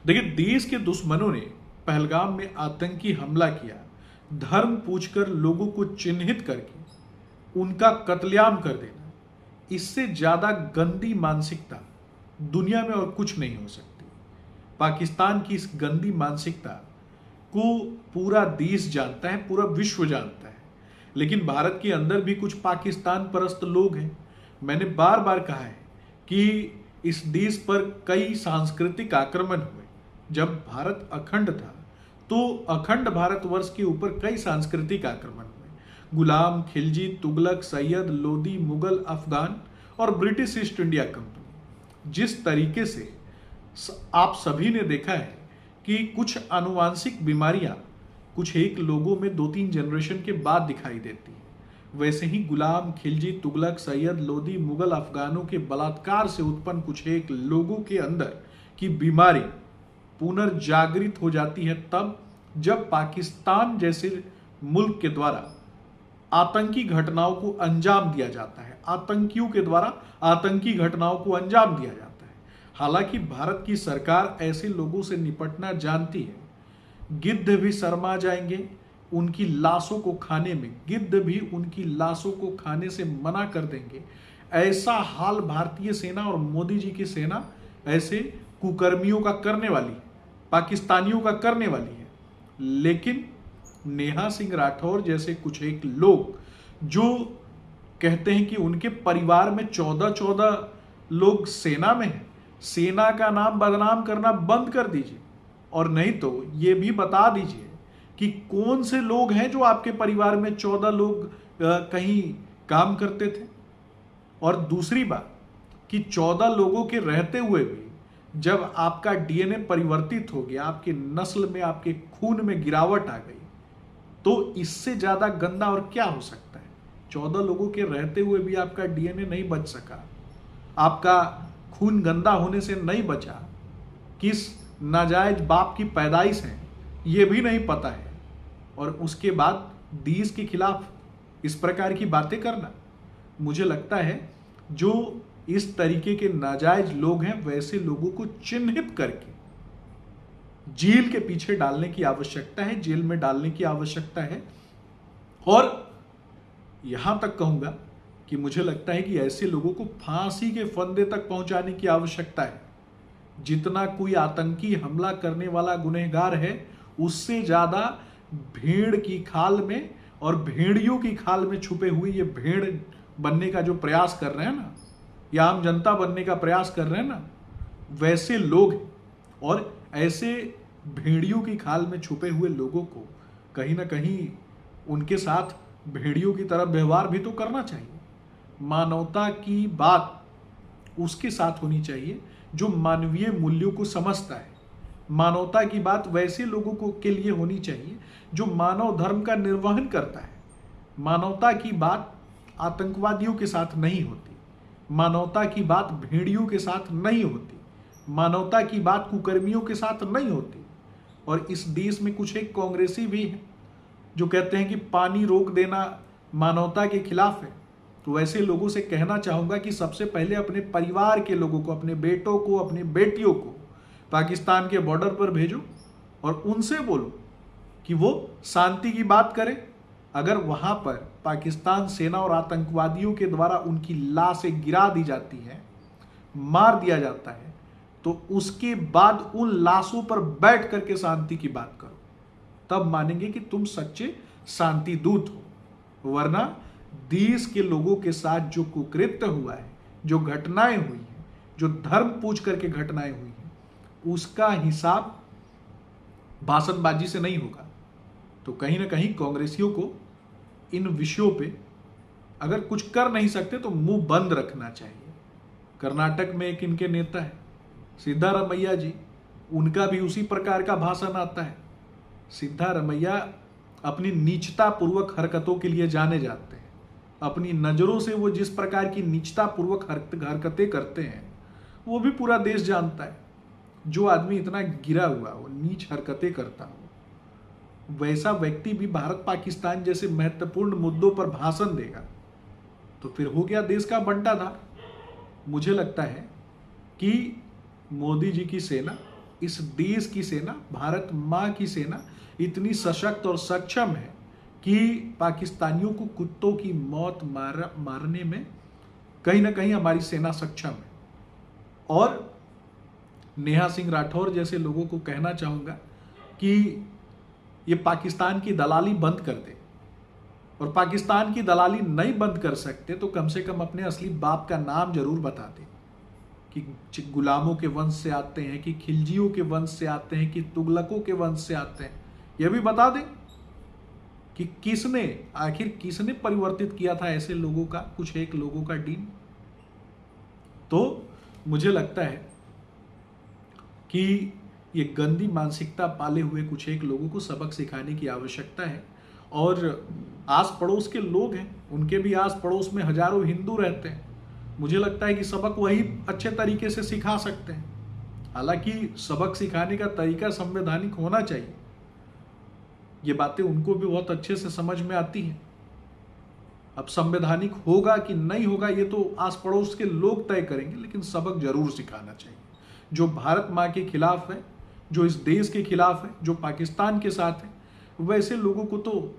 देखिए, देश के दुश्मनों ने पहलगाम में आतंकी हमला किया, धर्म पूछकर लोगों को चिन्हित करके उनका कत्लेआम कर देना, इससे ज्यादा गंदी मानसिकता दुनिया में और कुछ नहीं हो सकती। पाकिस्तान की इस गंदी मानसिकता को पूरा देश जानता है, पूरा विश्व जानता है। लेकिन भारत के अंदर भी कुछ पाकिस्तान परस्त लोग हैं। मैंने बार बार कहा है कि इस देश पर कई सांस्कृतिक आक्रमण हुए। जब भारत अखंड था तो अखंड भारतवर्ष के ऊपर कई सांस्कृतिक आक्रमण हुए। गुलाम, खिलजी, तुगलक, सैयद, लोदी, मुगल, अफगान और ब्रिटिश ईस्ट इंडिया कंपनी। जिस तरीके से आप सभी ने देखा है कि कुछ आनुवांशिक बीमारियां कुछ एक लोगों में 2-3 जनरेशन के बाद दिखाई देती है, वैसे ही गुलाम, खिलजी, तुगलक, सैयद, लोदी, मुगल, अफगानों के बलात्कार से उत्पन्न कुछ एक लोगों के अंदर की बीमारी पुनर्जागृत हो जाती है तब जब पाकिस्तान जैसे मुल्क के द्वारा आतंकी घटनाओं को अंजाम दिया जाता है, आतंकियों के द्वारा आतंकी घटनाओं को अंजाम दिया जाता है। हालांकि भारत की सरकार ऐसे लोगों से निपटना जानती है। गिद्ध भी शर्मा जाएंगे उनकी लाशों को खाने में, गिद्ध भी उनकी लाशों को खाने से मना कर देंगे। ऐसा हाल भारतीय सेना और मोदी जी की सेना ऐसे कुकर्मियों का करने वाली है, पाकिस्तानियों का करने वाली है। लेकिन नेहा सिंह राठौर जैसे कुछ एक लोग जो कहते हैं कि उनके परिवार में 14 लोग सेना में हैं, सेना का नाम बदनाम करना बंद कर दीजिए। और नहीं तो ये भी बता दीजिए कि कौन से लोग हैं जो आपके परिवार में 14 लोग कहीं काम करते थे। और दूसरी बात कि 14 लोगों के रहते हुए भी जब आपका डीएनए परिवर्तित हो गया, आपके नस्ल में, आपके खून में गिरावट आ गई, तो इससे ज्यादा गंदा और क्या हो सकता है। 14 लोगों के रहते हुए भी आपका डीएनए नहीं बच सका, आपका खून गंदा होने से नहीं बचा, किस नाजायज बाप की पैदाइश है ये भी नहीं पता है, और उसके बाद देश के खिलाफ इस प्रकार की बातें करना, मुझे लगता है जो इस तरीके के नाजायज लोग हैं वैसे लोगों को चिन्हित करके जेल के पीछे डालने की आवश्यकता है, जेल में डालने की आवश्यकता है। और यहां तक कहूंगा कि मुझे लगता है कि ऐसे लोगों को फांसी के फंदे तक पहुंचाने की आवश्यकता है। जितना कोई आतंकी हमला करने वाला गुनहगार है उससे ज्यादा भेड़ की खाल में और भेड़ियों की खाल में छुपे हुए ये भेड़ बनने का जो प्रयास कर रहे हैं ना, या आम जनता बनने का प्रयास कर रहे हैं ना, वैसे लोग और ऐसे भेड़ियों की खाल में छुपे हुए लोगों को कहीं ना कहीं उनके साथ भेड़ियों की तरह व्यवहार भी तो करना चाहिए। मानवता की बात उसके साथ होनी चाहिए जो मानवीय मूल्यों को समझता है। मानवता की बात वैसे लोगों को के लिए होनी चाहिए जो मानव धर्म का निर्वहन करता है। मानवता की बात आतंकवादियों के साथ नहीं होती, मानवता की बात भेड़ियों के साथ नहीं होती, मानवता की बात कुकर्मियों के साथ नहीं होती। और इस देश में कुछ एक कांग्रेसी भी हैं जो कहते हैं कि पानी रोक देना मानवता के खिलाफ है। तो वैसे लोगों से कहना चाहूंगा कि सबसे पहले अपने परिवार के लोगों को, अपने बेटों को, अपनी बेटियों को पाकिस्तान के बॉर्डर पर भेजो और उनसे बोलो कि वो शांति की बात करें। अगर वहां पर पाकिस्तान सेना और आतंकवादियों के द्वारा उनकी लाशें गिरा दी जाती हैं, मार दिया जाता है, तो उसके बाद उन लाशों पर बैठ करके शांति की बात करो, तब मानेंगे कि तुम सच्चे शांति दूत हो। वरना देश के लोगों के साथ जो कुकृत्य हुआ है, जो घटनाएं हुई हैं, जो धर्म पूछ करके घटनाएं हुई हैं, उसका हिसाब भाषणबाजी से नहीं होगा। तो कहीं ना कहीं कांग्रेसियों को इन विषयों पे अगर कुछ कर नहीं सकते तो मुंह बंद रखना चाहिए। कर्नाटक में एक इनके नेता है सिद्धारमैया जी, उनका भी उसी प्रकार का भाषण आता है। सिद्धारमैया अपनी नीचता पूर्वक हरकतों के लिए जाने जाते हैं। अपनी नजरों से वो जिस प्रकार की नीचता पूर्वक हरकतें करते हैं वो भी पूरा देश जानता है। जो आदमी इतना गिरा हुआ हो, नीच हरकतें करता हो, वैसा व्यक्ति भी भारत पाकिस्तान जैसे महत्वपूर्ण मुद्दों पर भाषण देगा तो फिर हो गया देश का बंटाधार। मुझे लगता है कि मोदी जी की सेना इस देश की सेना, भारत माँ की सेना इतनी सशक्त और सक्षम है कि पाकिस्तानियों को कुत्तों की मौत मारने में कहीं ना कहीं हमारी सेना सक्षम है। और नेहा सिंह राठौर जैसे लोगों को कहना चाहूँगा कि ये पाकिस्तान की दलाली बंद कर दे, और पाकिस्तान की दलाली नहीं बंद कर सकते तो कम से कम अपने असली बाप का नाम जरूर बता दें कि गुलामों के वंश से आते हैं, कि खिलजियों के वंश से आते हैं, कि तुगलकों के वंश से आते हैं। यह भी बता दें कि आखिर किसने परिवर्तित किया था ऐसे लोगों का, कुछ एक लोगों का डीन। तो मुझे लगता है कि ये गंदी मानसिकता पाले हुए कुछ एक लोगों को सबक सिखाने की आवश्यकता है। और आस पड़ोस के लोग हैं, उनके भी आस पड़ोस में हजारों हिंदू रहते हैं, मुझे लगता है कि सबक वही अच्छे तरीके से सिखा सकते हैं। हालांकि सबक सिखाने का तरीका संवैधानिक होना चाहिए, ये बातें उनको भी बहुत अच्छे से समझ में आती हैं। अब संवैधानिक होगा कि नहीं होगा ये तो आस पड़ोस के लोग तय करेंगे, लेकिन सबक जरूर सिखाना चाहिए। जो भारत माँ के खिलाफ है, जो इस देश के खिलाफ है, जो पाकिस्तान के साथ है, वैसे लोगों को तो